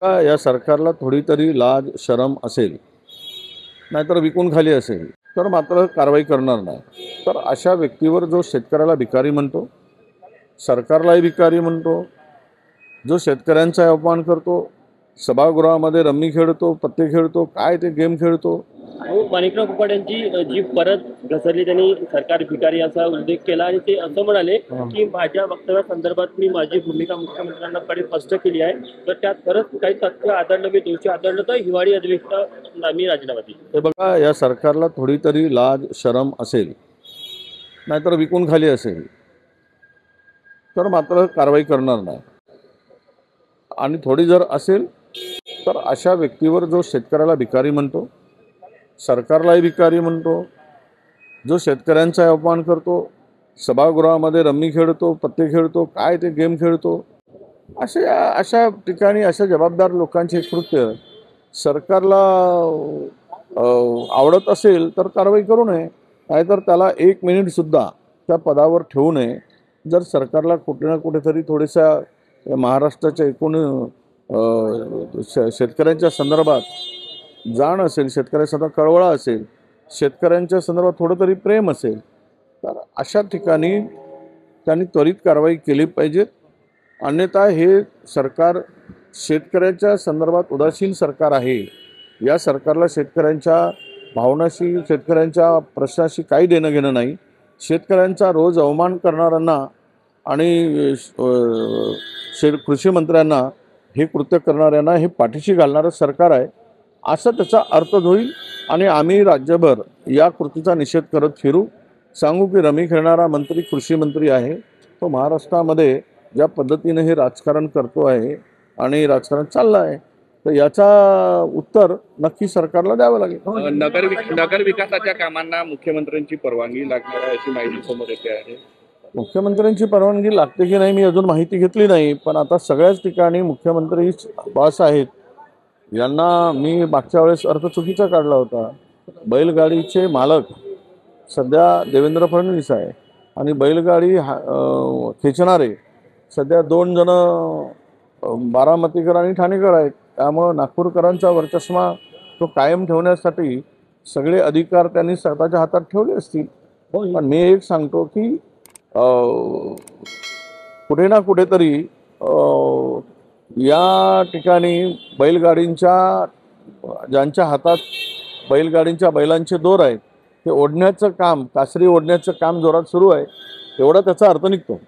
या सरकारला थोडी तरी लाज शरम असेल, नाहीतर विकून खाली असेल तर मात्र कारवाई करणार नाही। तर अशा व्यक्तीवर जो शेतकऱ्याला भिकारी म्हणतो, सरकारलाही भिकारी म्हणतो, जो शेतकऱ्यांचा अपमान करतो, सभागृहामध्ये रम्मी खेळतो, पत्ते खेळतो, काय ते गेम खेळतो। माणिकराव कुकाड यांची जी परत घसरली त्यांनी सरकार भिकारी असा उल्लेख केला आणि ते असं म्हणाले की माझ्या वक्तव्यासंदर्भात मी माझी भूमिका मुख्यमंत्र्यांकडे स्पष्ट केली आहे, तर त्यात खरंच काही तथ्य आढळलं, मी दोषी आढळलं तर हिवाळी अधिवेशनात मी राजीनामा देईन। हे बघा, या सरकारला थोडी तरी लाज शरम असेल, नाहीतर विकून खाली असेल तर मात्र कारवाई करणार नाही। आणि थोडी जर असेल तर अशा व्यक्तीवर जो शेतकऱ्याला भिकारी म्हणतो, सरकारलाही भिकारी म्हणतो, जो शेतकऱ्यांचा अपमान करतो, सभागृहामध्ये रम्मी खेळतो, पत्ते खेळतो, काय ते गेम खेळतो, अशा ठिकाणी अशा जबाबदार लोकांचे कृत्य सरकारला आवडत असेल तर कारवाई करू नये, नाहीतर त्याला 1 मिनिटसुद्धा त्या पदावर ठेवू नये। जर सरकारला कुठे ना कुठेतरी थोड्याशा महाराष्ट्राच्या एकूण शेतकऱ्यांच्या संदर्भात जाण असेल, शेतकऱ्यांसंदर्भात कळवळा असेल, शेतकऱ्यांच्या संदर्भात थोडं तरी प्रेम असेल, तर अशा ठिकाणी त्यांनी त्वरित कारवाई केली पाहिजे। अन्यथा हे सरकार शेतकऱ्याच्या संदर्भात उदासीन सरकार आहे। या सरकारला शेतकऱ्यांच्या भावनाशी, शेतकऱ्यांच्या प्रश्नाशी काही देणं घेणं नाही। शेतकऱ्यांचा रोज अवमान करणाऱ्यांना आणि कृषी मंत्र्यांना, हे कृत्य करणाऱ्यांना हे पाठीशी घालणारं सरकार आहे असं त्याचा अर्थ होईल। आणि आम्ही राज्यभर या कृतीचा निषेध करत फिरू, सांगू की रमी खेळणारा मंत्री कृषी मंत्री आहे, तो महाराष्ट्रामध्ये ज्या पद्धतीने हे राजकारण करतो आहे आणि राजकारण चाललं आहे, तर याचा उत्तर नक्की सरकारला द्यावं लागेल। नगर विकासाच्या कामांना मुख्यमंत्र्यांची परवानगी लागणार आहे अशी माहिती समोर येते आहे। मुख्यमंत्र्यांची परवानगी लागते की नाही मी अजून माहिती घेतली नाही, पण आता सगळ्याच ठिकाणी मुख्यमंत्री बॉस आहेत। यांना मी मागच्या वेळेस अर्थ चुकीचा काढला होता। बैलगाडीचे मालक सध्या देवेंद्र फडणवीस आहे आणि बैलगाडी खेचणारे सध्या 2 जण बारामतीकर आणि ठाणेकर आहेत। त्यामुळे नागपूरकरांचा वर्चस्व तो कायम ठेवण्यासाठी सगळे अधिकार त्यांनी स्वतःच्या हातात ठेवले असतील। पण मी एक सांगतो की कुठे ना कुठेतरी या ठिकाणी बैलगाडींच्या, ज्यांच्या हातात बैलांचे दोर आहेत, ते ओढण्याचं काम, कासरी ओढण्याचं काम जोरात सुरू आहे, एवढा त्याचा अर्थ निघतो।